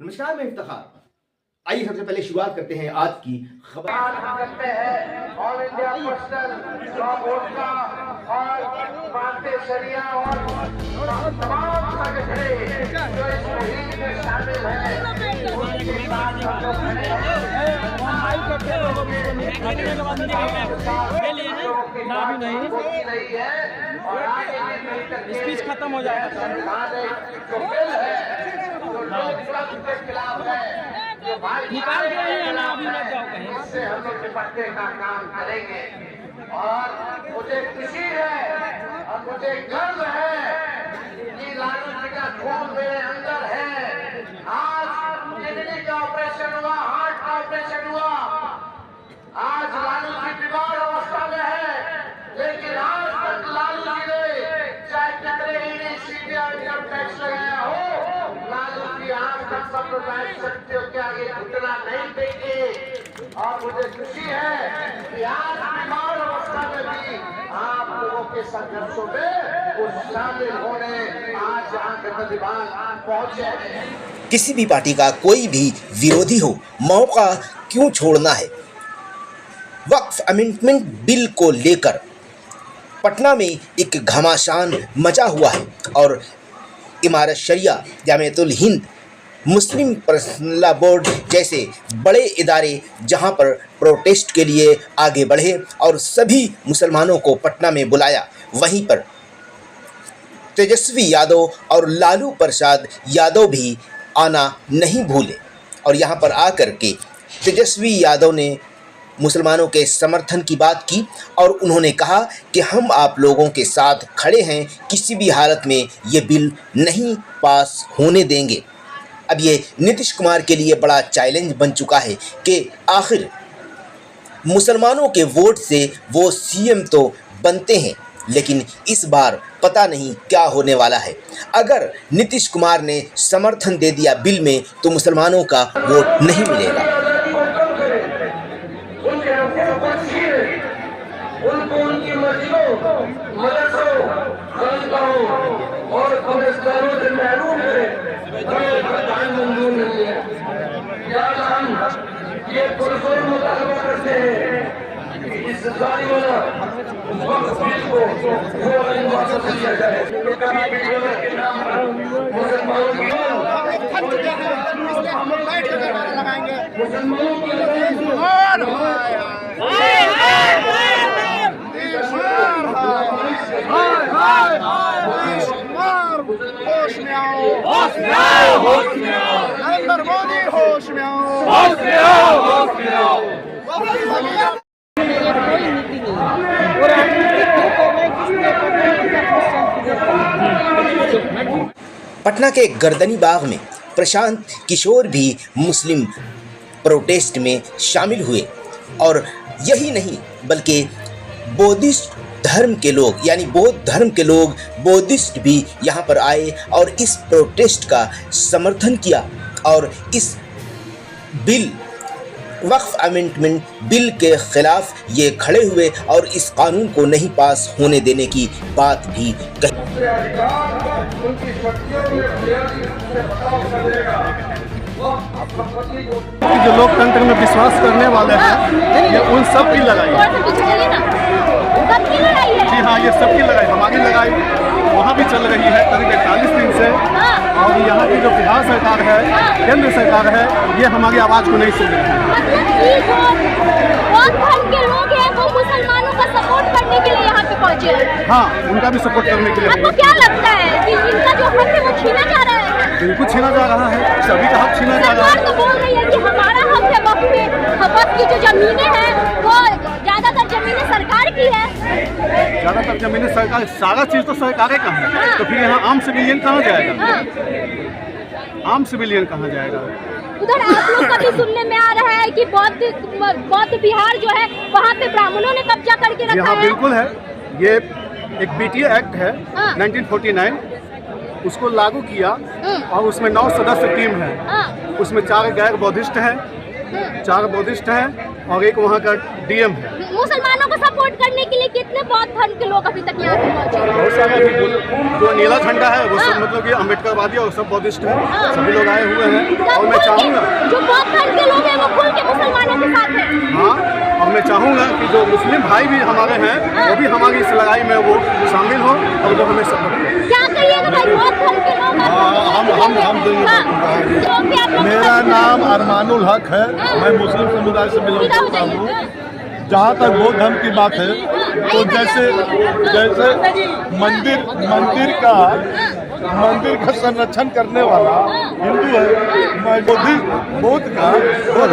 नमस्कार, मैं इफ्तिखार। आइए सबसे पहले शुरुआत करते हैं आज की खबर। All India personal law board का और भारतीय शरिया और तमाम संगठन जो इस मुहिम में शामिल हैं उनके साथ हम लोग खड़े हैं। और आगे स्पीच खत्म हो जाएगा जो बिल है जो लोकतंत्र के खिलाफ है, जो निकाल के ही है ना, अभी मत जाओ कहीं। इससे हम लोग निपटने का काम करेंगे। और मुझे खुशी है और मुझे गर्व है कि लालू जी का खून मेरे अंदर है। आज किडनी का ऑपरेशन हुआ, हार्ट का ऑपरेशन हुआ, आज लालू जी बीमार अवस्था में है, लेकिन आज तक लालू जी ने चाहे कितने ईडी सीबीआई इनकम टैक्स लगाया हो, लालू जी आज तक सांप्रदायिक शक्तियों के आगे घुटना नहीं देंगे। और मुझे खुशी है कि आज बीमार अवस्था में भी आप लोगों के संघर्षों में वो शामिल होने आज यहाँ के प्रतिभाग पहुंचे हैं। किसी भी पार्टी का कोई भी विरोधी हो, मौका क्यों छोड़ना है। वक्फ अमेंडमेंट बिल को लेकर पटना में एक घमासान मचा हुआ है और इमारत शरिया, जामियतुल हिंद, मुस्लिम पर्सनल लॉ बोर्ड जैसे बड़े इदारे जहां पर प्रोटेस्ट के लिए आगे बढ़े और सभी मुसलमानों को पटना में बुलाया, वहीं पर तेजस्वी यादव और लालू प्रसाद यादव भी आना नहीं भूले। और यहां पर आकर के तेजस्वी यादव ने मुसलमानों के समर्थन की बात की और उन्होंने कहा कि हम आप लोगों के साथ खड़े हैं, किसी भी हालत में ये बिल नहीं पास होने देंगे। अब ये नीतीश कुमार के लिए बड़ा चैलेंज बन चुका है कि आखिर मुसलमानों के वोट से वो सीएम तो बनते हैं, लेकिन इस बार पता नहीं क्या होने वाला है। अगर नीतीश कुमार ने समर्थन दे दिया बिल में तो मुसलमानों का वोट नहीं मिलेगा। उनको उनकी मस्जिदों, मदरसों, खानकाहों और कब्रिस्तानों से महरूम है, मंजूर नहीं है। क्या हम ये पुरजोर मुतालबा करते हैं कि इस जालिमाना वक्फ बिल को फौरन वापस लिया जाए। मुसलमानों की नरेंद्र मोदी होश में आओ। पटना के गर्दनी बाग में प्रशांत किशोर भी मुस्लिम प्रोटेस्ट में शामिल हुए और यही नहीं बल्कि बौद्धिस्ट धर्म के लोग यानी बौद्ध धर्म के लोग बौद्धिस्ट भी यहाँ पर आए और इस प्रोटेस्ट का समर्थन किया और इस बिल वक्फ अमेंडमेंट बिल के खिलाफ ये खड़े हुए और इस कानून को नहीं पास होने देने की बात भी कही। जो लोकतंत्र में विश्वास करने वाले हैं ये उन सब की लड़ाई है। जी हाँ, ये सबकी लड़ाई हमारी लड़ाई वहाँ भी चल रही है करीब 41 दिन से। और यहाँ की जो बिहार सरकार है, केंद्र सरकार है, ये हमारी आवाज़ को नहीं सुन रही है। मुसलमानों का सपोर्ट करने के लिए यहाँ पे पहुँचे हैं। हाँ, उनका भी सपोर्ट करने के लिए। आपको क्या लगता है कि इनका जो हक है वो छीना जा रहा है? बिल्कुल छीना जा रहा है, सभी का हक छीना जा रहा है। सरकार तो बोल रही है कि हमारा हक है वक्त में, वक्त की जो जमीनें हैं वो ज्यादातर जमीनें सरकार की है। ज्यादातर जमीनें सरकार, सारा चीज तो सरकार का है। तो फिर यहाँ आम सिविलियन कहाँ जाएगा? आम सिविलियन कहाँ जाएगा? उधर आप लोग का भी सुनने में आ रहा है कि बौद्ध बिहार जो है वहाँ पे ब्राह्मणों ने कब्जा करके रखा है। बिल्कुल है, ये एक बीटीए एक्ट है 1949, उसको लागू किया और उसमें 9 सदस्य टीम है। उसमें 4 गैर बौद्धिस्ट हैं, 4 बौद्धिस्ट हैं और एक वहाँ का डीएम है। मुसलमानों को सपोर्ट सपोर्ट करने के लिए कितने बौद्ध धर्म के लोग अभी तक यहाँ पे पहुंचे? बहुत सारे अभी जो नीला झंडा है वो सब मतलब कि अम्बेडकरवादी और सब बौद्धिस्ट हैं, सभी लोग आए हुए हैं। और मैं चाहूँगा जो बौद्ध धर्म के लोग हैं वो खुल के मुसलमानों के साथ हैं। हाँ, और मैं चाहूँगा कि जो मुस्लिम भाई भी हमारे हैं वो भी हमारी इस लड़ाई में वो शामिल हो और वो हमें सपोर्ट करें। क्या करिएगा भाई, बौद्ध धर्म के लोग मेरा नाम अरमानुल हक है, मैं मुस्लिम समुदाय से बिलोंग करता हूँ। जहाँ तक बौद्ध धर्म की बात है तो जैसे मंदिर का संरक्षण करने वाला हिंदू है, मैं बौद्ध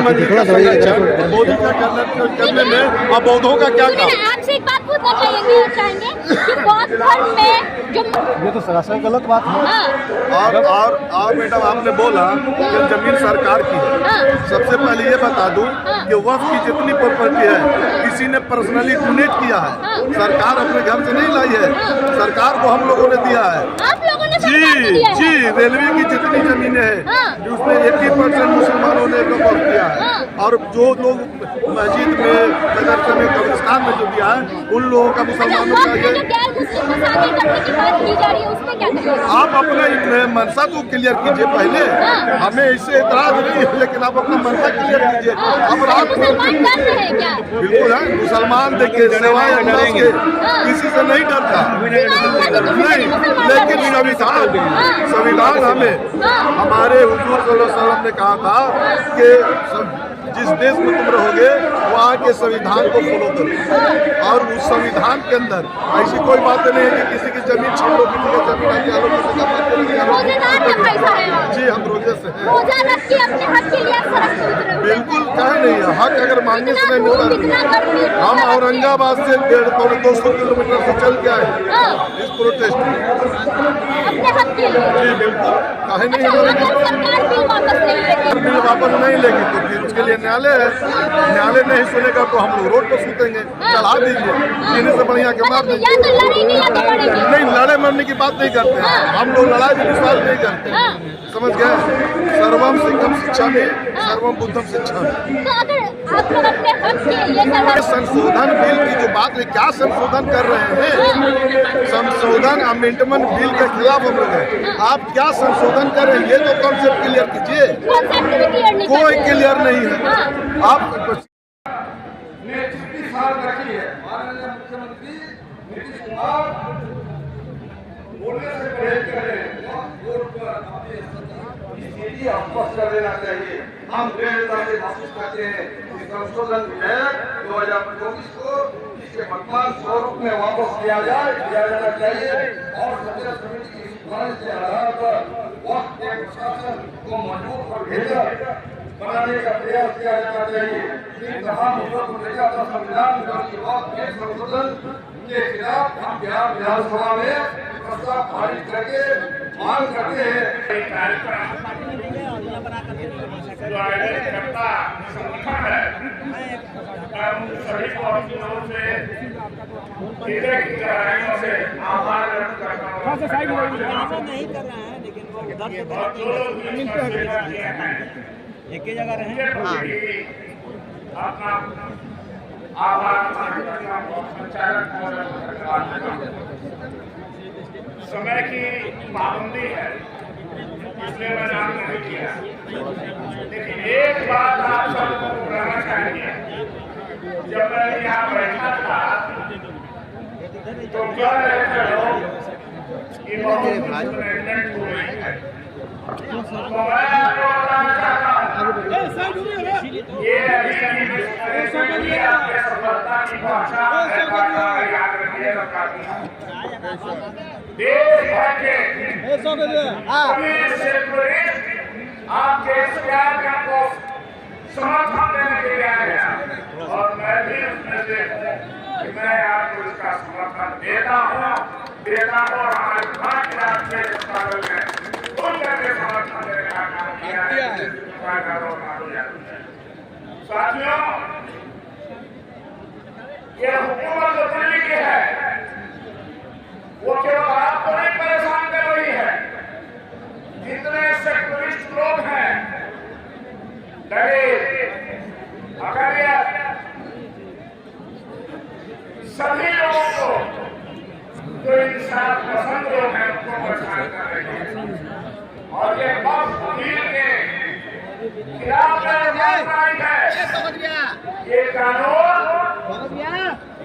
मंदिर का संरक्षण बौद्ध का करने में अब बौद्धों का क्या काम? आपसे एक बात पूछना चाहेंगे कि बौद्ध धर्म में जो ये तो सरासर गलत बात है। और मैडम आपने बोला कि जमीन सरकार की है। सबसे पहले ये बता दूं कि वक्फ की जितनी प्रॉपर्टी है किसी ने पर्सनली डोनेट किया है, सरकार अपने घर से नहीं लाई है, सरकार को हम लोगों ने दिया है। आप लोगों ने जी, रेलवे की जितनी जमीनें हैं उसमें 80% मुसलमानों ने वक्फ किया है। और जो लोग मस्जिद में, मदरसे में, कब्रिस्तान में जो दिया है उन लोगों का मुसलमानों का आप अपना मनसा तो क्लियर कीजिए पहले। हमें इससे इतराज नहीं है, लेकिन आप अपना मनसा क्लियर कीजिए। अब आप बिल्कुल है, मुसलमान देखिए सिवाय अल्लाह के किसी से नहीं डरता नहीं, लेकिन संविधान हमें हमारे हुजूर सल्लल्लाहु अलैहि वसल्लम ने कहा था कि जिस देश में तुम रहोगे वहाँ के संविधान को फॉलो करो। और उस संविधान के अंदर ऐसी कोई बात नहीं है कि किसी की जमीन छीन लो, किसी की जमीन हथिया लो, किसी का जी हम रोजे से हैं। बिल्कुल कहे नहीं है, हक अगर मांगने से नहीं मिलता। हम औरंगाबाद से 150-200 किलोमीटर से चल के आए इस प्रोटेस्ट में। जी बिल्कुल कहे नहीं बिल वापस नहीं लेगी तो फिर उसके लिए न्यायालय है। न्यायालय नहीं सुनेगा तो हम लोग रोड पर सूतेंगे। चढ़ा दीजिए, जीने से बढ़िया के मार दीजिए। नहीं, लड़ाई मरने की बात नहीं करते हैं हम लोग, लड़ाई में विश्वास नहीं करते। समझ गए? सर्वम सिंहम शिक्षा में, सर्वम बुद्धम शिक्षा में। संशोधन बिल की जो बात है, क्या संशोधन कर रहे हैं? संशोधन अमेंडमेंट बिल के खिलाफ हम लोग हैं। आप क्या संशोधन कर रहे हैं ये तो कॉन्सेप्ट क्लियर कीजिए। कोई क्लियर नहीं है। आप ने जितनी साल रखी है माननीय मुख्यमंत्री नीतीश कुमार बोलने से परहेज करें, स्थिति स्पष्ट कर देना चाहिए। हम दृढ़ता से महसूस करते हैं कि संशोधन विधेयक 2024 को इसके वर्तमान स्वरूप में वापस दिया जाना चाहिए और संसदीय समिति की सिफारिश के आधार पर वक्त के प्रशासन को मजबूत और बेहतर बनाने का प्रयास किया जाना चाहिए। इन तमाम मुद्दों को लेकर अपना संविधान के संशोधन के खिलाफ हम बिहार विधानसभा में प्रस्ताव पारित करके मांग करते हैं। जो आयोजन करता संगठन है सभी को अपनी ओर से हृदय की गहराइयों से आभार व्यक्त करता हूँ। नहीं कर रहे हैं लेकिन वो उधर से एक ही जगह रहे अपना आभार समय की पाबंदी है इसलिए मैंने आप नहीं किया, लेकिन एक बात आप सबको कहना चाहिए। जब मैं यहाँ बैठा था तो कह रहे थे लोग कि बहुत प्रेगनेंट हो रही है, तो मैं आपको बताना चाहता हूँ ये अभी आपके सफलता की भाषा है। याद रखिएगा देश भर के आपके इस प्यार को समर्थन देने के लिए आए हैं और मैं भी उसमें से कि मैं आपको इसका समर्थन देता हूँ और हमारे पांच राज्य में खुल करके समर्थन देने का काम किया है। साथियों, ये हुकूमत जो दिल्ली की है वो केवल आपको नहीं परेशान कर रही है, जितने सेक्युलरिस्ट लोग हैं, दलित, अकालियत, कानून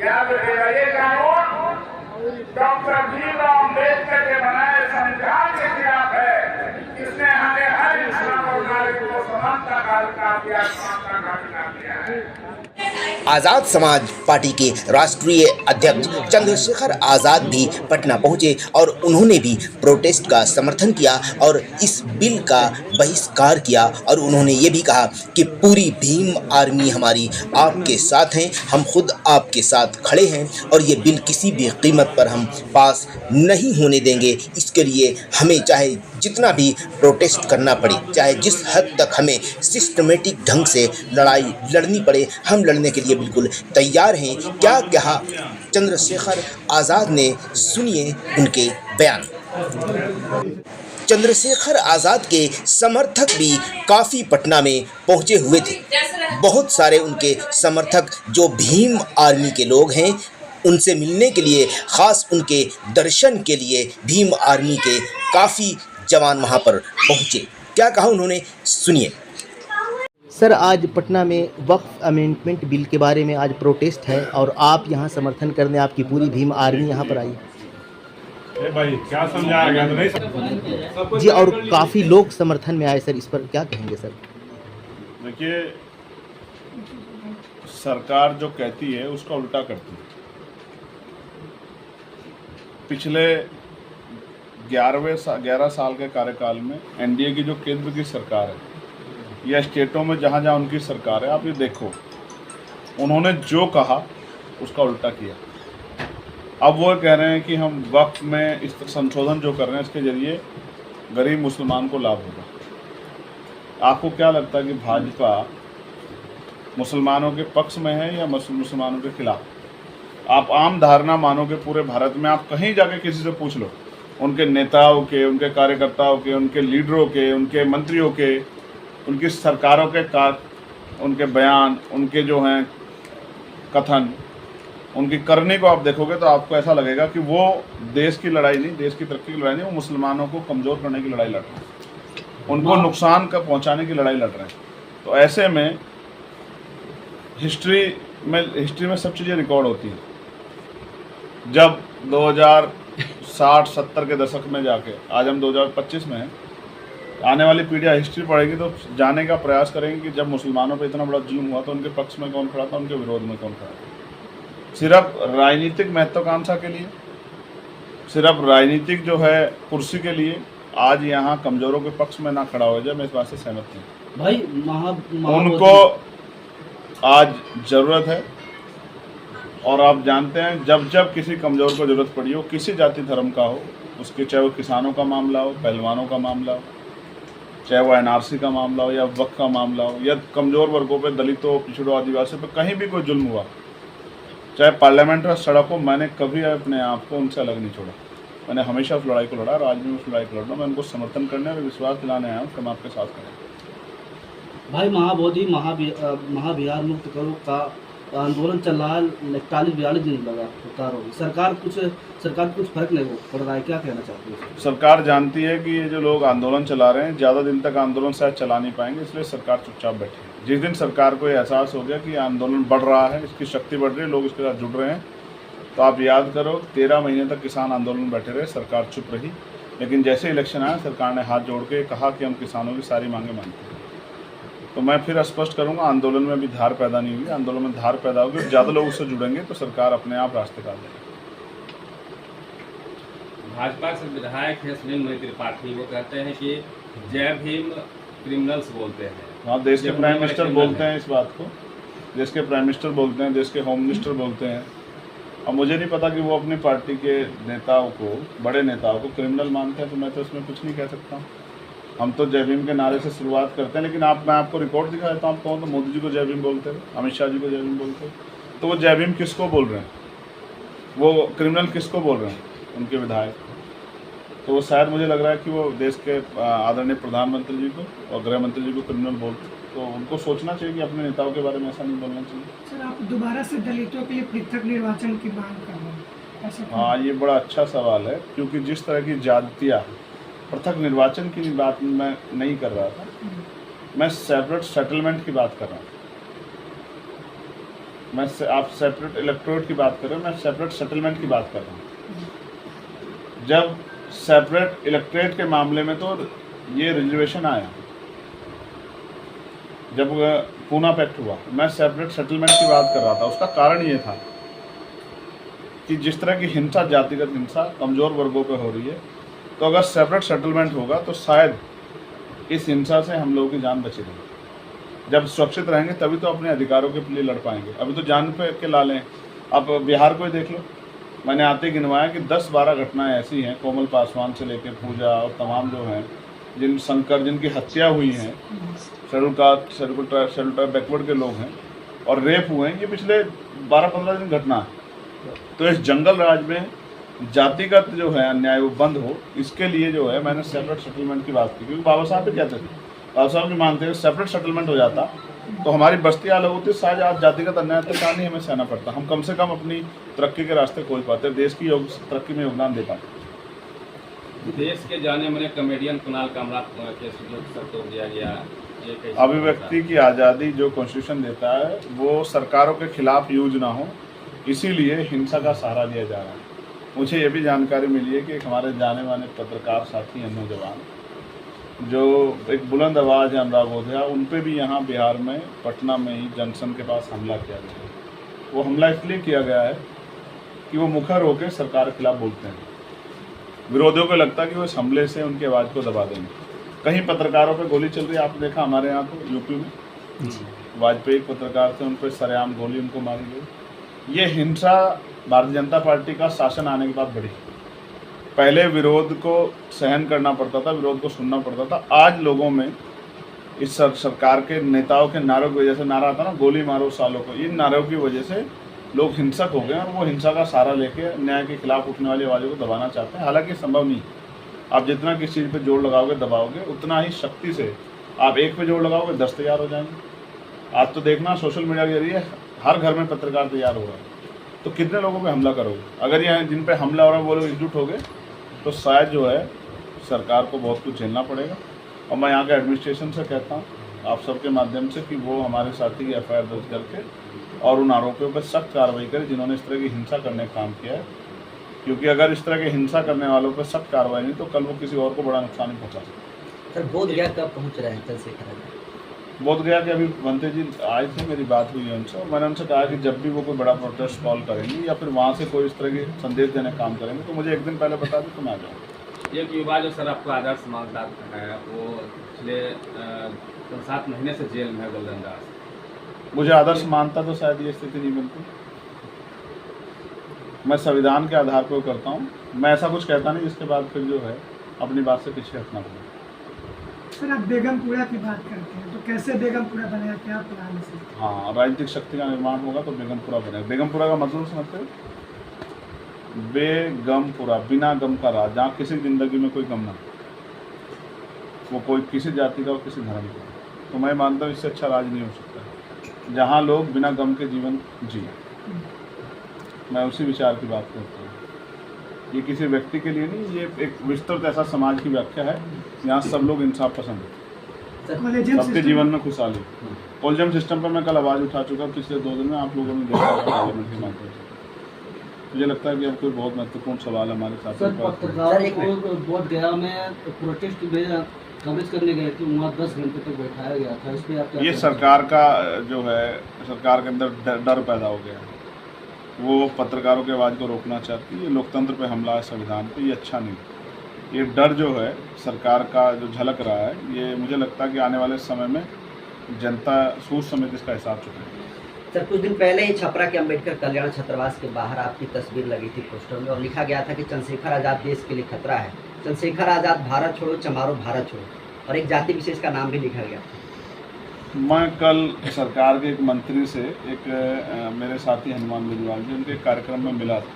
याद रखिएगा, ये कानून डॉक्टर भीमराव अम्बेडकर के बनाए संविधान के खिलाफ है। इसने हमें हर इंसान और नागरिक को समानता का अधिकार दिया, समानता का अधिकार दिया है। आज़ाद समाज पार्टी के राष्ट्रीय अध्यक्ष चंद्रशेखर आज़ाद भी पटना पहुंचे और उन्होंने भी प्रोटेस्ट का समर्थन किया और इस बिल का बहिष्कार किया। और उन्होंने ये भी कहा कि पूरी भीम आर्मी हमारी आपके साथ हैं, हम खुद आपके साथ खड़े हैं और ये बिल किसी भी कीमत पर हम पास नहीं होने देंगे। इसके लिए हमें चाहे जितना भी प्रोटेस्ट करना पड़े, चाहे जिस हद तक हमें सिस्टमेटिक ढंग से लड़ाई लड़नी पड़े, हम लड़ने के लिए बिल्कुल तैयार हैं। क्या कहा चंद्रशेखर आज़ाद ने, सुनिए उनके बयान। चंद्रशेखर आज़ाद के समर्थक भी काफ़ी पटना में पहुंचे हुए थे। बहुत सारे उनके समर्थक जो भीम आर्मी के लोग हैं, उनसे मिलने के लिए, ख़ास उनके दर्शन के लिए भीम आर्मी के काफ़ी जवान वहां पर पहुंचे। क्या कहा उन्होंने, सुनिए। सर, आज पटना में वक्फ अमेंडमेंट बिल के बारे में आज प्रोटेस्ट है और आप यहां समर्थन करने आपकी पूरी भीम आर्मी यहां पर आई। भाई क्या समझाया गया तो नहीं जी, और काफ़ी लोग समर्थन में आए सर, इस पर क्या कहेंगे सर? देखिए, सरकार जो कहती है उसका उल्टा करती है। पिछले 11 साल के कार्यकाल में एनडीए की जो केंद्र की सरकार है या स्टेटों में जहाँ जहाँ उनकी सरकार है, आप ये देखो, उन्होंने जो कहा उसका उल्टा किया। अब वो कह रहे हैं कि हम वक्फ में इस संशोधन जो कर रहे हैं इसके जरिए गरीब मुसलमान को लाभ होगा। आपको क्या लगता है कि भाजपा मुसलमानों के पक्ष में है या मुसलमानों के खिलाफ? आप आम धारणा मानोगे पूरे भारत में, आप कहीं जाके किसी से पूछ लो, उनके नेताओं के, उनके कार्यकर्ताओं के, उनके लीडरों के, उनके मंत्रियों के, उनकी सरकारों के उनके बयान, उनके जो हैं कथन, उनकी करने को आप देखोगे तो आपको ऐसा लगेगा कि वो देश की लड़ाई नहीं, देश की तरक्की की लड़ाई नहीं, वो मुसलमानों को कमज़ोर करने की लड़ाई लड़ रहे हैं, उनको नुकसान का पहुंचाने की लड़ाई लड़ रहे हैं। तो ऐसे में हिस्ट्री में सब चीज़ें रिकॉर्ड होती हैं। जब 2060-70 के दशक में जाके आज हम 2025 में हैं, आने वाली पीढ़ियाँ हिस्ट्री पढ़ेगी तो जानने का प्रयास करेंगे कि जब मुसलमानों पे इतना बड़ा जुल्म हुआ तो उनके पक्ष में कौन खड़ा था, उनके विरोध में कौन खड़ा था। सिर्फ राजनीतिक महत्वाकांक्षा के लिए, सिर्फ राजनीतिक जो है कुर्सी के लिए आज यहाँ कमज़ोरों के पक्ष में ना खड़ा हो जाए, मैं इस बात से सहमत नहीं। भाई उनको आज ज़रूरत है। और आप जानते हैं, जब जब किसी कमज़ोर को ज़रूरत पड़ी हो, किसी जाति धर्म का हो, उसके चाहे वो किसानों का मामला हो, पहलवानों का मामला हो, चाहे वो एनआरसी का मामला हो या वक्फ का मामला हो, या कमज़ोर वर्गों पे, दलितों, पिछड़ों, आदिवासियों पे कहीं भी कोई जुल्म हुआ, चाहे पार्लियामेंट और सड़क हो, मैंने कभी अपने आप को उनसे अलग नहीं छोड़ा। मैंने हमेशा उस लड़ाई को लड़ा और आज भी उस लड़ाई को लड़ रहा हूँ। मैं उनको समर्थन करने और विश्वास दिलाने आया हूँ कि हम आपके साथ करें। भाई महाबोधि महाबिहार मुक्त करो का आंदोलन चल रहा है, 41-42 दिन लगा होगी। सरकार कुछ फर्क नहीं पड़ रहा है, क्या कहना चाहती है? सरकार जानती है कि ये जो लोग आंदोलन चला रहे हैं ज़्यादा दिन तक आंदोलन शायद चला नहीं पाएंगे, इसलिए सरकार चुपचाप बैठी है। जिस दिन सरकार को ये एहसास हो गया कि आंदोलन बढ़ रहा है, इसकी शक्ति बढ़ रही है, लोग इसके साथ जुड़ रहे हैं, तो आप याद करो 13 महीने तक किसान आंदोलन में बैठे रहे, सरकार चुप रही। लेकिन जैसे इलेक्शन आया, सरकार ने हाथ जोड़ के कहा कि हम किसानों की सारी मांगें मानते हैं। तो मैं फिर स्पष्ट करूंगा, आंदोलन में भी धार पैदा नहीं हुई, आंदोलन में धार पैदा होगी, ज़्यादा लोग उससे जुड़ेंगे तो सरकार अपने आप रास्ते निकाल देगी। भाजपा से विधायक हैं सुनील मोहित त्रिपाठी, वो कहते हैं कि जय भीम क्रिमिनल्स बोलते हैं। हाँ, देश के प्राइम मिनिस्टर बोलते हैं इस बात को, देश के प्राइम मिनिस्टर बोलते हैं, देश के होम मिनिस्टर बोलते हैं। अब मुझे नहीं पता कि वो अपनी पार्टी के नेताओं को, बड़े नेताओं को क्रिमिनल मानते हैं, तो मैं तो इसमें कुछ नहीं कह सकता हूँ। हम तो जय भीम के नारे से शुरुआत करते हैं, लेकिन मैं आपको रिकॉर्ड दिखा देता हूँ। आप कहो तो मोदी जी को जय भीम बोलते हैं, अमित शाह जी को जय भीम बोलते हैं, तो वो जय भीम किसको बोल रहे हैं? वो क्रिमिनल किसको बोल रहे हैं? उनके विधायक। तो वो शायद मुझे लग रहा है कि वो देश के आदरणीय प्रधानमंत्री जी को और गृह मंत्री जी को क्रिमिनल बोलते हैं। तो उनको सोचना चाहिए कि अपने नेताओं के बारे में ऐसा नहीं बोलना चाहिए। सर, आप दोबारा से दलितों के लिए पृथक निर्वाचन की मांग कर रहे हैं? हाँ, ये बड़ा अच्छा सवाल है, क्योंकि जिस तरह की जातियाँ, पृथक निर्वाचन की बात मैं नहीं कर रहा था, मैं सेपरेट सेटलमेंट की बात कर रहा हूँ। आप सेपरेट इलेक्टोरेट की बात कर रहे हो, मैं सेपरेट सेटलमेंट की बात कर रहा हूँ। जब सेपरेट इलेक्टोरेट के मामले में तो ये रिजर्वेशन आया जब पूना पैक्ट हुआ, मैं सेपरेट सेटलमेंट की बात कर रहा था। उसका कारण ये था कि जिस तरह की हिंसा, जातिगत हिंसा कमज़ोर वर्गों पे हो रही है, तो अगर सेपरेट सेटलमेंट होगा तो शायद इस हिंसा से हम लोगों की जान बची रहेगी। जब सुरक्षित रहेंगे तभी तो अपने अधिकारों के लिए लड़ पाएंगे। अभी तो जान पे के लाले हैं। अब बिहार को ही देख लो, मैंने आते गिनवाया कि 10-12 घटनाएं ऐसी हैं, कोमल पासवान से लेकर पूजा और तमाम जो हैं, जिनकी हत्या हुई हैं, शेड्यूल ट्राइब बैकवर्ड के लोग हैं और रेप हुए हैं, ये पिछले 12-15 दिन घटना है। तो इस जंगल राज में जातिगत जो है अन्याय वो बंद हो, इसके लिए जो है मैंने सेपरेट सेटलमेंट की बात की। क्योंकि बाबा साहब भी कहते थे, बाबा साहब भी मानते हैं सेपरेट सेटलमेंट हो जाता तो हमारी बस्ती अलग होती, शायद आज जातिगत अन्याय तक नहीं हमें सहना पड़ता, हम कम से कम अपनी तरक्की के रास्ते खोज पाते, देश की तरक्की में योगदान दे पाते। देश के जाने माने कॉमेडियन कुणाल कामरा के तो दिया गया, अभिव्यक्ति की आज़ादी जो कॉन्स्टिट्यूशन देता है वो सरकारों के खिलाफ यूज ना हो, इसीलिए हिंसा का सहारा लिया जा रहा है। मुझे ये भी जानकारी मिली है कि एक हमारे जाने माने पत्रकार साथी हैं नौजवान, जो एक बुलंद आवाज़ है अनुराग बोधिया, उन पे भी यहाँ बिहार में पटना में ही जंक्शन के पास हमला किया गया है। वो हमला इसलिए किया गया है कि वो मुखर होकर सरकार के खिलाफ बोलते हैं। विरोधियों को लगता है कि वो इस हमले से उनकी आवाज़ को दबा देंगे। कहीं पत्रकारों पे गोली चल रही है, आपने देखा हमारे यहाँ तो यूपी में वाजपेयी पत्रकार थे, उन पर सरेआम गोली उनको मारी गई। ये हिंसा भारतीय जनता पार्टी का शासन आने के बाद बढ़ी। पहले विरोध को सहन करना पड़ता था, विरोध को सुनना पड़ता था। आज लोगों में इस सरकार के नेताओं के नारों की वजह से, नारा था ना गोली मारो सालों को, इन नारों की वजह से लोग हिंसक हो गए और वो हिंसा का सहारा लेके न्याय के खिलाफ उठने वाली आवाज़ों को दबाना चाहते हैं। हालांकि संभव नहीं। आप जितना किसी चीज़ पे जोर लगाओगे, दबाओगे, उतना ही शक्ति से आप एक पे जोर लगाओगे 10 तैयार हो जाएंगे। आप तो देखना सोशल मीडिया के जरिए हर घर में पत्रकार तैयार हो रहा है, तो कितने लोगों पे हमला करोगे? अगर ये जिन पे हमला हो रहा है वो लोग एकजुट हो गए तो शायद जो है सरकार को बहुत कुछ झेलना पड़ेगा। और मैं यहाँ के एडमिनिस्ट्रेशन से कहता हूँ आप सबके माध्यम से कि वो हमारे साथी की FIR दर्ज करके और उन आरोपियों पर सख्त कार्रवाई करें जिन्होंने इस तरह की हिंसा करने का काम किया है। क्योंकि अगर इस तरह की हिंसा करने वालों पर सख्त कार्रवाई नहीं तो कल वो किसी और को बड़ा नुकसान नहीं पहुँचा सकते। सर बोधगया कब पहुँच रहे हैं चंद्रशेखर आजाद? बोधगया के अभी मंत्री जी आए थे, मेरी बात हुई है उनसे और मैंने उनसे कहा कि जब भी वो कोई बड़ा प्रोटेस्ट कॉल करेंगे या फिर वहाँ से कोई इस तरह की संदेश देने का काम करेंगे तो मुझे एक दिन पहले बता दें तो मैं आ जाऊँगा। एक युवा जो सर आपको आदर्श मानता है वो पिछले 7 महीने से जेल में है, गोल्डन दास। मुझे आदर्श मानता तो शायद ये स्थिति नहीं बनती। मैं संविधान के आधार पर करता हूँ, मैं ऐसा कुछ कहता नहीं जिसके बाद फिर जो है अपनी बात से पीछे हटना पड़े। सर आप बेगमपुरा की बात करते हैं, तो कैसे बेगमपुरा बनेगा, क्या प्लान है सर? हाँ, राजनीतिक शक्ति का निर्माण होगा तो बेगमपुरा बनेगा। बेगमपुरा का मतलब समझते हो? बेगमपुरा, बिना गम का राज, जहाँ किसी जिंदगी में कोई गम ना, वो कोई किसी जाति का और किसी धर्म का। तो मैं मानता हूँ इससे अच्छा राज नहीं हो सकता जहाँ लोग बिना गम के जीवन जिए। मैं उसी विचार की बात करता हूँ। ये किसी व्यक्ति के लिए नहीं, ये एक विस्तृत ऐसा समाज की व्याख्या है यहाँ सब लोग इंसाफ पसंद है, सबके जीवन में खुशहाली। कॉलेजियम सिस्टम पर मैं कल आवाज़ उठा चुका, पिछले 2 दिन में आप लोगों ने देखा पार्लियामेंट के माध्यम से। मुझे लगता है कि अब कोई बहुत महत्वपूर्ण सवाल हमारे साथ बोधगया में प्रोटेस्ट कवरेज करने गए थे, वहाँ 10 घंटे तक बैठाया गया था। इस पर ये सरकार का जो है, सरकार के अंदर डर पैदा हो गया है। वो पत्रकारों की आवाज़ को रोकना चाहती है, ये लोकतंत्र पे हमला है, संविधान पे, ये अच्छा नहीं। ये डर जो है सरकार का जो झलक रहा है, ये मुझे लगता है कि आने वाले समय में जनता सूझ समेत इसका एहसास चुकेगी। सर कुछ दिन पहले ही छपरा के अंबेडकर कल्याण छात्रावास के बाहर आपकी तस्वीर लगी थी पोस्टर में और लिखा गया था कि चंद्रशेखर आज़ाद देश के लिए खतरा है, चंद्रशेखर आज़ाद भारत छोड़ो, चमारो भारत छोड़ो, और एक जाति विशेष का नाम भी लिखा गया था। मैं कल सरकार के एक मंत्री से, एक मेरे साथी हनुमान बिजवाल जी, उनके कार्यक्रम में मिला था।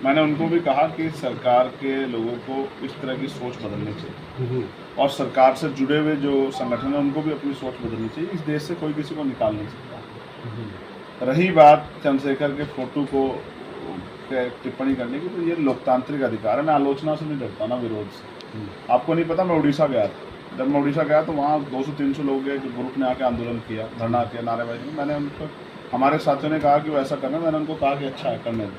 मैंने उनको भी कहा कि सरकार के लोगों को इस तरह की सोच बदलनी चाहिए और सरकार से जुड़े हुए जो संगठन हैं उनको भी अपनी सोच बदलनी चाहिए। इस देश से कोई किसी को निकाल नहीं सकता। रही बात चंद्रशेखर के फोटो को टिप्पणी करने की, तो ये लोकतांत्रिक अधिकार है। मैं आलोचना से नहीं डरता ना विरोध से। आपको नहीं पता, मैं उड़ीसा गया था। जब मैं उड़ीसा गया तो वहाँ 200-300 लोग के ग्रुप ने आके आंदोलन किया, धरना किया, नारेबाजी की। मैंने उनको हमारे साथियों ने कहा कि वो ऐसा करना, मैंने उनको कहा कि अच्छा है, करने दें,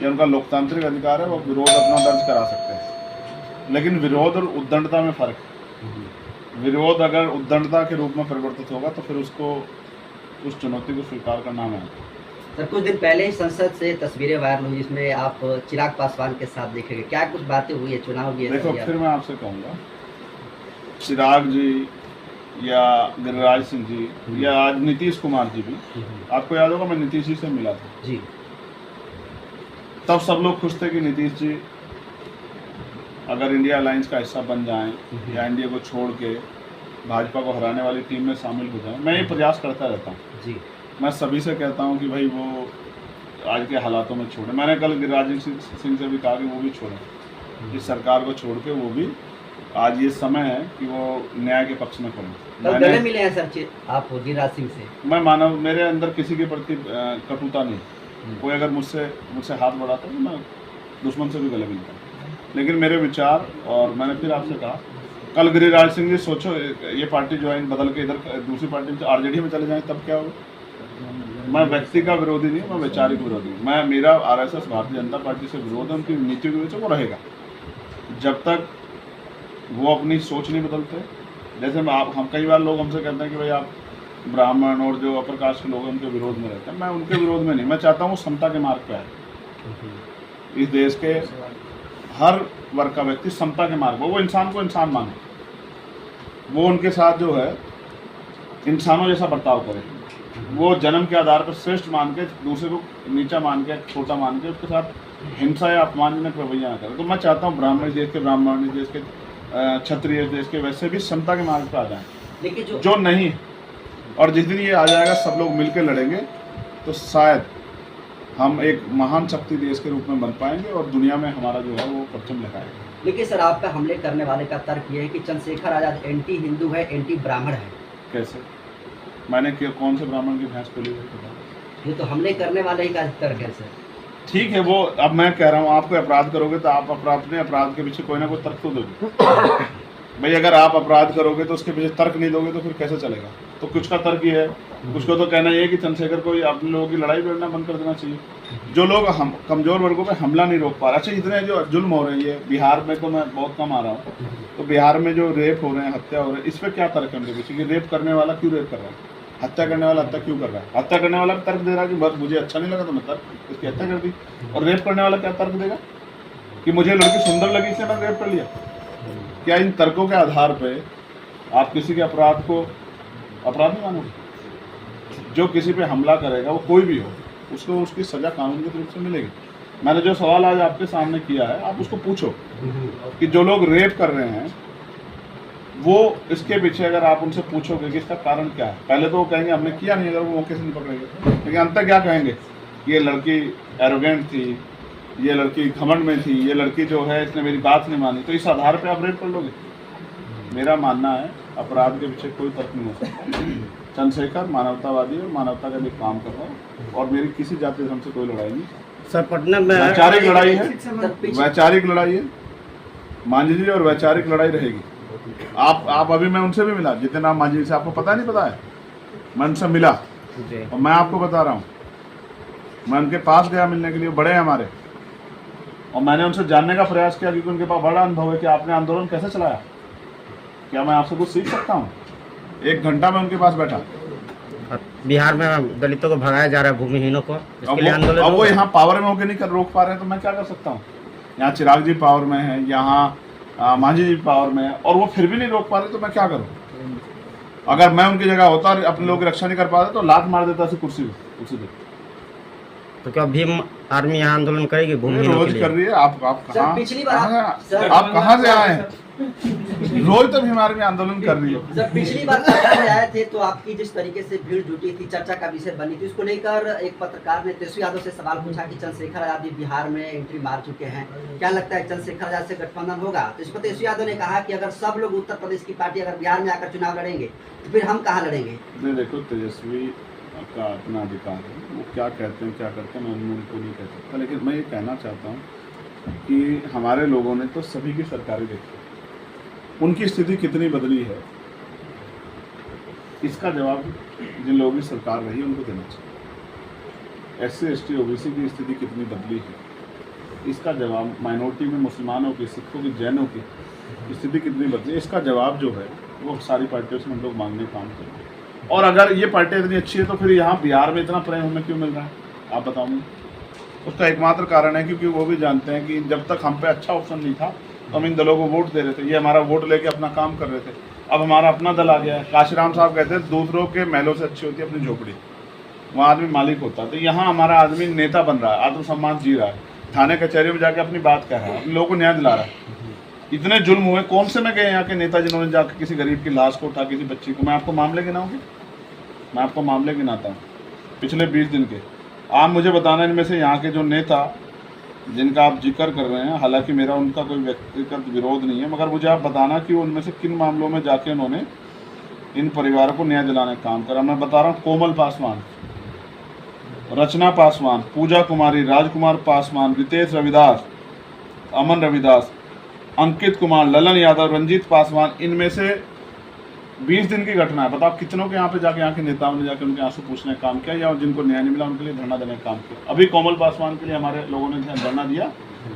ये उनका लोकतांत्रिक अधिकार है, वो विरोध अपना दर्ज करा सकते हैं। लेकिन विरोध और उद्दंडता में फ़र्क है। विरोध अगर उद्दंडता के रूप में परिवर्तित होगा तो फिर उसको उस चुनौती को स्वीकार करना है। सर कुछ दिन पहले ही संसद से तस्वीरें वायरल हुई जिसमें आप चिराग पासवान के साथ देखे गए, क्या कुछ बातें हुई है, चुनाव भी है? देखो फिर मैं आपसे कहूँगा, चिराग जी या गिरिराज सिंह जी या आज नीतीश कुमार जी भी, आपको याद होगा मैं नीतीश जी से मिला था जी, तब सब लोग खुश थे कि नीतीश जी अगर इंडिया अलायंस का हिस्सा बन जाएं या इंडिया को छोड़ के भाजपा को हराने वाली टीम में शामिल हो जाएं। मैं ये प्रयास करता रहता हूँ जी, मैं सभी से कहता हूँ कि भाई वो आज के हालातों में छोड़ें। मैंने कल गिरिराज सिंह से भी कहा कि वो भी छोड़ें, इस सरकार को छोड़ के वो भी, आज ये समय है कि वो न्याय के पक्ष में खड़े। तब गले मिले हैं सर आप गिरिराज सिंह से? मैं मानव, मेरे अंदर किसी के प्रति कटुता नहीं, कोई अगर मुझसे हाथ बढ़ाता तो मैं दुश्मन से भी गले मिलता, लेकिन मेरे विचार, और मैंने फिर आपसे कहा कल गिरिराज सिंह जी सोचो ये पार्टी ज्वाइन बदल के इधर दूसरी पार्टी में आरजेडी में चले जाएं तब क्या होगा। मैं व्यक्ति का विरोधी नहीं, मैं वैचारिक विरोधी हूँ। मैं, मेरा आरएसएस भारतीय जनता पार्टी से विरोध है, उनकी नीति की वजह से वो रहेगा जब तक वो अपनी सोच नहीं बदलते। जैसे हम कई बार लोग हमसे कहते हैं कि भाई आप ब्राह्मण और जो अपर कास्ट के लोग हैं उनके विरोध में रहते हैं। मैं उनके विरोध में नहीं, मैं चाहता हूँ समता के मार्ग पे आए। इस देश के हर वर्ग का व्यक्ति समता के मार्ग पर, वो इंसान को इंसान माने, वो उनके साथ जो है इंसानों जैसा बर्ताव करे, वो जन्म के आधार पर श्रेष्ठ मान के दूसरे को नीचा मान के, छोटा मान के उसके साथ हिंसा या अपमानजनक रवैया न करे। तो मैं चाहता हूँ ब्राह्मण देश के ब्राह्मण, देश के क्षत्रिय, देश के वैसे भी समता के मार्ग पर आ जाएं। लेकिन जो नहीं, और जिस दिन ये आ जाएगा सब लोग मिलकर लड़ेंगे तो शायद हम एक महान शक्ति देश के रूप में बन पाएंगे और दुनिया में हमारा जो है वो परचम लगाएगा। लेकिन सर आप पे हमले करने वाले का तर्क ये है कि चंद्रशेखर आजाद एंटी हिंदू है, एंटी ब्राह्मण है। कैसे? मैंने कौन से ब्राह्मण की भैंस खोली है? ये तो हमले करने वाले ही का तर्क है सर। ठीक है, वो अब मैं कह रहा हूँ आप कोई अपराध करोगे तो आप अपने अपराध के पीछे कोई ना कोई तर्क तो दोगे। भाई अगर आप अपराध करोगे तो उसके पीछे तर्क नहीं दोगे तो फिर कैसे चलेगा? तो कुछ का तर्क ये है, कुछ को तो कहना ये है कि चंद्रशेखर को अपने लोगों की लड़ाई लड़ना बंद कर देना चाहिए। जो लोग हम कमजोर वर्गों पे हमला नहीं रोक पा रहे, अच्छा इतने जो जुल्म हो रही है बिहार में, तो मैं बहुत कम आ रहा हूँ, तो बिहार में जो रेप हो रहे हैं, हत्या हो रहे हैं, इस पर क्या तर्क है उनके पीछे कि रेप करने वाला क्यों रेप कर रहा है, हत्या करने वाला हत्या क्यों कर रहा है? हत्या करने वाला तर्क दे रहा है कि बस मुझे अच्छा नहीं लगा तो मैं तर्क उसकी हत्या कर दी। और रेप करने वाला क्या तर्क देगा कि मुझे लड़की सुंदर लगी इसलिए मैंने रेप कर लिया? क्या इन तर्कों के आधार पे आप किसी के अपराध को अपराध नहीं मानोगे? जो किसी पे हमला करेगा वो कोई भी हो, उसको उसकी सजा कानून के रूप से मिलेगी। मैंने जो सवाल आज आपके सामने किया है आप उसको पूछो कि जो लोग रेप कर रहे हैं वो इसके पीछे अगर आप उनसे पूछोगे कि इसका कारण क्या है, पहले तो वो कहेंगे हमने किया नहीं, अगर वो मौके से नहीं पकड़ेंगे, लेकिन अंत क्या कहेंगे? ये लड़की एरोगेंट थी, ये लड़की घमंड में थी, ये लड़की जो है इसने मेरी बात नहीं मानी, तो इस आधार पे आप रेप कर लोगे? मेरा मानना है अपराध के पीछे कोई तर्क नहीं हो सकता। चंद्रशेखर मानवतावादी और मानवता का भी काम कर रहा है और मेरी किसी जाति धर्म से कोई लड़ाई नहीं। सर पटना में वैचारिक लड़ाई है, वैचारिक लड़ाई है मांझी जी, और वैचारिक लड़ाई रहेगी। आप अभी मैं उनसे भी मिला, जितने नाम मांझी से आपको पता नहीं पता है, मैं उनसे मिला और मैं आपको बता रहा हूँ, मैं उनके पास गया मिलने के लिए, बड़े हैं हमारे, और मैंने उनसे जानने का प्रयास किया क्योंकि उनके पास बड़ा अनुभव है कि आपने आंदोलन कैसे चलाया, क्या मैं आपसे कुछ सीख सकता हूँ? 1 घंटा में उनके पास बैठा। बिहार में दलितों को भगाया जा रहा है, भूमिहीनों को, इसके लिए आंदोलन। अब वो यहाँ पावर में होकर नहीं कर रोक पा रहे हैं तो मैं क्या कर सकता हूँ? यहाँ चिराग जी पावर में है, यहाँ मांझी जी पावर में है, और वो फिर भी नहीं रोक पा रहे तो मैं क्या करूँ? अगर मैं उनकी जगह होता और अपने लोगों की रक्षा नहीं कर पाता तो लात मार देता कुर्सी पे। तो क्या भीम आर्मी यहाँ आंदोलन करेगी? रोज कर रही है। आप कहाँ, पिछली बार आप कहाँ से आए हैं? रोज तो भीम आर्मी आंदोलन कर रही है। सर पिछली बार पटना में आए थे तो आपकी जिस तरीके से भीड़ जुटी थी, चर्चा का विषय बनी थी, उसको लेकर एक पत्रकार ने तेजस्वी यादव से सवाल पूछा कि चंद्रशेखर आजाद भी बिहार में एंट्री मार चुके हैं, क्या लगता है चंद्रशेखर आजाद से गठबंधन होगा? तो इस पर तेजस्वी यादव ने कहा कि अगर सब लोग उत्तर प्रदेश की पार्टी अगर बिहार में आकर चुनाव लड़ेंगे तो फिर हम कहाँ लड़ेंगे? नहीं देखो, तेजस्वी का अपना अधिकार है, वो क्या कहते हैं क्या करते हैं मैं उनको नहीं कह सकता, लेकिन मैं ये कहना चाहता हूँ कि हमारे लोगों ने तो सभी की सरकारें देखी, उनकी स्थिति कितनी बदली है इसका जवाब जिन लोगों की सरकार रही उनको देना चाहिए। SC ST OBC की स्थिति कितनी बदली है, इसका जवाब माइनॉरिटी में मुसलमानों की, सिखों की, जैनों की स्थिति कितनी बदली है, इसका जवाब जो है वो सारी पार्टियों से हम लोग मांगने का काम करेंगे। और अगर ये पार्टियाँ इतनी अच्छी है तो फिर यहाँ बिहार में इतना प्रेम हमें क्यों मिल रहा है, आप बताओ मुझे। उसका एकमात्र कारण है क्योंकि वो भी जानते हैं कि जब तक हम पे अच्छा ऑप्शन नहीं था तो हम इन दलों को वोट दे रहे थे, ये हमारा वोट लेके अपना काम कर रहे थे। अब हमारा अपना दल आ गया है। काशीराम साहब कहते हैं दूसरों के महलों से अच्छी होती है अपनी झोपड़ी, वहाँ आदमी मालिक होता है। तो यहाँ हमारा आदमी नेता बन रहा है, आत्मसम्मान जी रहा है, थाने कचहरी में जाके अपनी बात कह रहा है, लोगों को न्याय दिला रहा है। इतने जुल्म हुए, कौन से में गए यहाँ के नेता जिन्होंने जाकर किसी गरीब की लाश को उठा, किसी बच्ची को। मैं आपको मामले गिनाऊंगी, मैं आपको मामले गिनाता हूँ पिछले 20 दिन के। आप मुझे बताना इनमें से यहाँ के जो नेता जिनका आप जिक्र कर रहे हैं, हालांकि मेरा उनका कोई व्यक्तिगत विरोध नहीं है, मगर मुझे आप बताना कि उनमें से किन मामलों में जाके उन्होंने इन परिवारों को न्याय दिलाने का काम करा। मैं बता रहा हूँ, कोमल पासवान, रचना पासवान, पूजा कुमारी, राजकुमार पासवान, रितेश रविदास, अमन रविदास, अंकित कुमार, ललन यादव, रंजीत पासवान, इनमें से 20 दिन की घटना है। बताओ कितनों के यहाँ पे जाके यहाँ के नेताओं ने जाके उनके आंसू पूछने का काम किया, या जिनको न्याय नहीं मिला उनके लिए धरना देने का काम किया। अभी कोमल पासवान के लिए हमारे लोगों ने धरना दिया,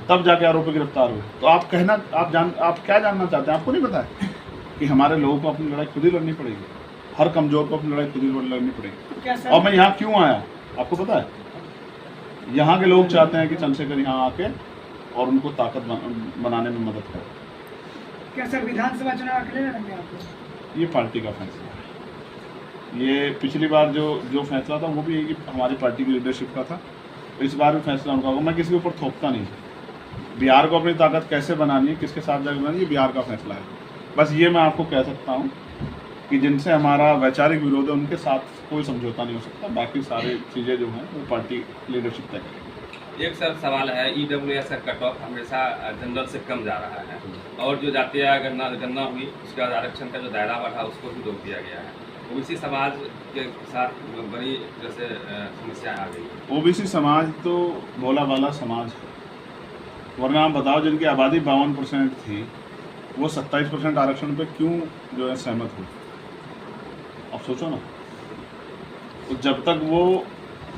तब जाके आरोपी गिरफ्तार हुए। तो आप कहना, आप क्या जानना चाहते हैं? आपको नहीं पता है कि हमारे लोगों को अपनी लड़ाई खुद ही लड़नी पड़ेगी, हर कमजोर को अपनी लड़ाई खुद ही लड़नी पड़ेगी। और मैं यहाँ क्यों आया आपको पता है? यहाँ के लोग चाहते हैं कि चंद्रशेखर यहाँ आके और उनको ताकत बनाने में मदद करें। क्या सर विधानसभा चुनाव अकेले लड़ेंगे आप? ये पार्टी का फैसला है। ये पिछली बार जो फैसला था वो भी है कि हमारी पार्टी की लीडरशिप का था, इस बार भी फैसला उनका होगा। मैं किसी के ऊपर थोपता नहीं। बिहार को अपनी ताकत कैसे बनानी है, किसके साथ जाकर बनानी है, ये बिहार का फैसला है। बस ये मैं आपको कह सकता हूँ कि जिनसे हमारा वैचारिक विरोध है उनके साथ कोई समझौता नहीं हो सकता। बाकी सारी चीज़ें जो हैं वो पार्टी लीडरशिप तय करेगी। एक सर सवाल है, EWS का कट ऑफ हमेशा जनरल से कम जा रहा है, और जो जातीय गणना हुई उसका आरक्षण का जो दायरा बढ़ा उसको भी रोक दिया गया है। OBC समाज के साथ बड़ी जैसे समस्या आ गई। OBC समाज तो भोला भाला समाज है, वरना आप बताओ जिनकी आबादी 52% थी वो 27% आरक्षण पे क्यों जो है सहमत हुई? अब सोचो ना। तो जब तक वो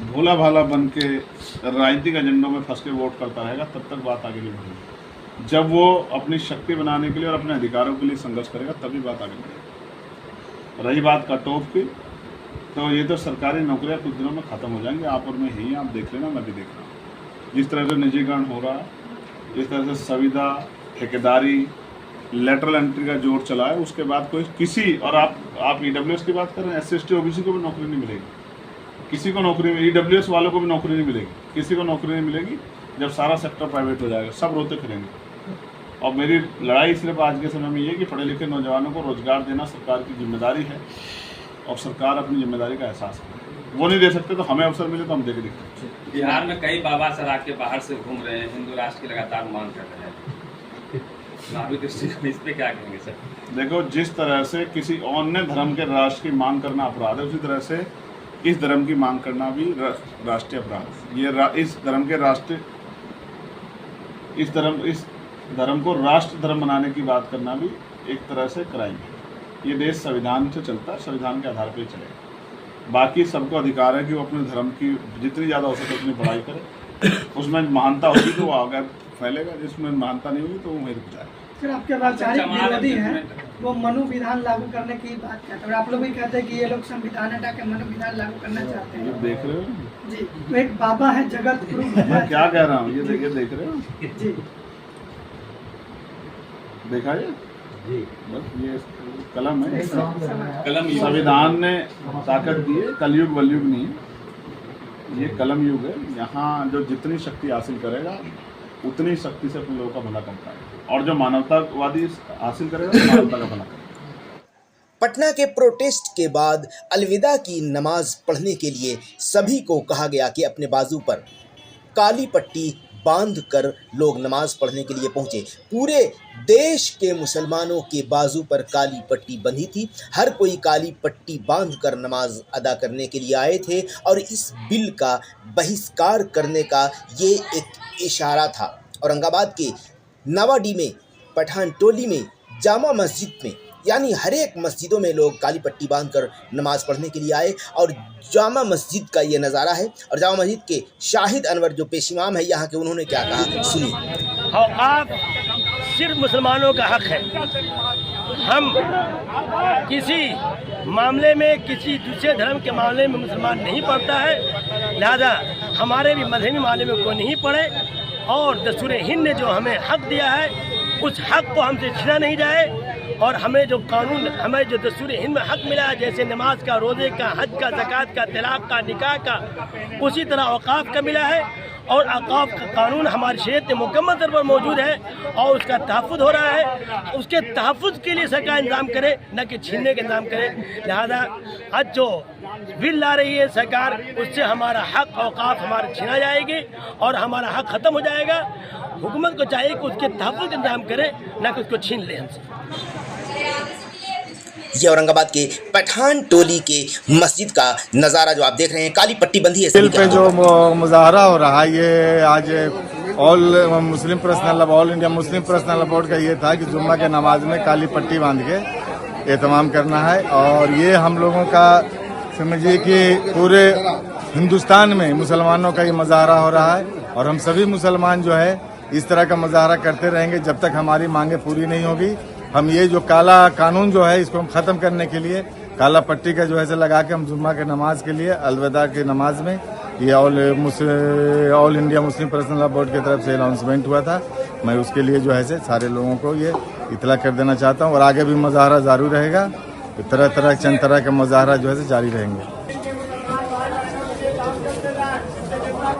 भोला भाला बन के राजनीतिक एजेंडों में फंस के वोट करता रहेगा तब तक बात आगे नहीं बढ़ेगी। जब वो अपनी शक्ति बनाने के लिए और अपने अधिकारों के लिए संघर्ष करेगा तभी बात आगे बढ़ेगी। रही बात कट ऑफ की, तो ये तो सरकारी नौकरियां कुछ दिनों में ख़त्म हो जाएंगी। आप और मैं ही, आप देख लेना, मैं भी देख रहा हूँ। जिस तरह से निजीकरण हो रहा है, जिस तरह से संविदा, ठेकेदारी, लेटरल एंट्री का जोर चला है, उसके बाद कोई किसी, और आप EWS की बात कर रहे हैं, SC ST OBC को भी नौकरी नहीं मिलेगी, किसी को नौकरी, EWS वालों को भी नौकरी नहीं मिलेगी, किसी को नौकरी नहीं मिलेगी। जब सारा सेक्टर प्राइवेट हो जाएगा सब रोते फिरेंगे। और मेरी लड़ाई सिर्फ आज के समय में ये कि पढ़े लिखे नौजवानों को रोजगार देना सरकार की जिम्मेदारी है, और सरकार अपनी जिम्मेदारी का एहसास करे। वो नहीं दे सकते तो हमें अवसर मिले तो हम देके दिखते हैं। बिहार में कई बाबा सराग के बाहर से घूम रहे हैं, हिंदू राष्ट्र की लगातार मांग कर रहे हैं, इस पे क्या कहेंगे सर? देखो, जिस तरह से किसी अन्य धर्म के राष्ट्र की मांग करना अपराध है, उसी तरह से इस धर्म की मांग करना भी राष्ट्रीय अपराध। ये इस धर्म को राष्ट्र धर्म बनाने की बात करना भी एक तरह से क्राइम है। ये देश संविधान से चलता है, संविधान के आधार पर ही चलेगा। बाकी सबको अधिकार है कि वो अपने धर्म की जितनी ज़्यादा हो सके उतनी पढ़ाई करे। उसमें महानता होगी तो वो आगे फैलेगा, जिसमें महानता नहीं होगी तो वो वहीं रुक जाएगा। फिर आपके वैचारिक विरोधी हैं, वो मनु विधान लागू करने की बात कहते हैं, और आप लोग भी कहते हैं कि ये लोग संविधान हटा के मनु विधान लागू करना चाहते हैं। देख रहे हो जी, तो एक बाबा है जगत गुरु, मैं क्या कह रहा हूँ, ये देखिए, देख रहे हो जी, देखा ये जी, बस ये कलम है, कलम। संविधान ने ताकत दी है, कलयुग वलयुग नहीं, ये कलम युग है। यहाँ जो जितनी शक्ति हासिल करेगा उतनी शक्ति से अपने लोगों का भला करता है, और जो मानवतावादी हासिल करेगा तो मानवता का भला करेगा। पटना के प्रोटेस्ट के बाद अलविदा की नमाज पढ़ने के लिए सभी को कहा गया कि अपने बाजू पर काली पट्टी बांधकर लोग नमाज पढ़ने के लिए पहुंचे। पूरे देश के मुसलमानों के बाजू पर काली पट्टी बंधी थी। हर कोई काली पट्टी बांधकर नमाज अदा करने के लिए आए थे, और इस बिल का बहिष्कार करने का ये एक इशारा था। औरंगाबाद के नावाडी में, पठान टोली में, जामा मस्जिद में यानी हर एक मस्जिदों में लोग काली पट्टी बांधकर नमाज पढ़ने के लिए आए और जामा मस्जिद का ये नज़ारा है। और जामा मस्जिद के शाहिद अनवर जो पेश इमाम है यहाँ के, उन्होंने क्या कहा सुनिए। और आप सिर्फ मुसलमानों का हक है, हम किसी मामले में, किसी दूसरे धर्म के मामले में मुसलमान नहीं पढ़ता है, लिहाजा हमारे भी मजहबी मामले में कोई नहीं पढ़े। और दस्तूर हिंद ने जो हमें हक दिया है उस हक को हमसे छीना नहीं जाए। और हमें जो कानून, हमें जो दस्तूर हिंद में हक मिला है, जैसे नमाज का, रोज़े का, हज का, ज़कात का, तलाक़ का, निकाह का, उसी तरह औक़ाफ़ का मिला है। और औक़ाफ़ का कानून हमारी शरीयत में मुकम्मल तौर पर मौजूद है और उसका तहफ़्फ़ुज़ हो रहा है। उसके तहफ़्फ़ुज़ के लिए सरकार इंतज़ाम करे, न कि छीनने का इंतज़ाम करे। लिहाजा आज जो बिल ला रही है सरकार, उससे हमारा हक औक़ाफ़ हमारा छीना जाएगी और हमारा हक ख़त्म हो जाएगा। हुकूमत को चाहिए कि उसके तहफ़्फ़ुज़ का इंतज़ाम करे, न कि उसको छीन ले हमसे। ये औरंगाबाद के पठान टोली के मस्जिद का नज़ारा जो आप देख रहे हैं, काली पट्टी बंधी है। दिल पे जो मुजाहरा हो रहा है, ये आज ऑल मुस्लिम personal all India Muslim personal board का ये था कि जुम्मा के नमाज में काली पट्टी बांध के एहतमाम करना है। और ये हम लोगों का समझिए कि पूरे हिंदुस्तान में मुसलमानों का ये मुजाहरा हो रहा है और हम सभी मुसलमान जो है इस तरह का मुजाहरा करते रहेंगे जब तक हमारी मांगे पूरी नहीं होगी। हम ये जो काला कानून जो है इसको हम ख़त्म करने के लिए काला पट्टी का जो है से लगा के हम जुम्मा के नमाज के लिए अलविदा की नमाज में ये all India Muslim personal board की तरफ से अनाउंसमेंट हुआ था। मैं उसके लिए जो है से सारे लोगों को ये इतला कर देना चाहता हूँ और आगे भी मुजाहरा जारी रहेगा। तरह तरह चंद तरह के मुजाहरा जो है से जारी रहेंगे।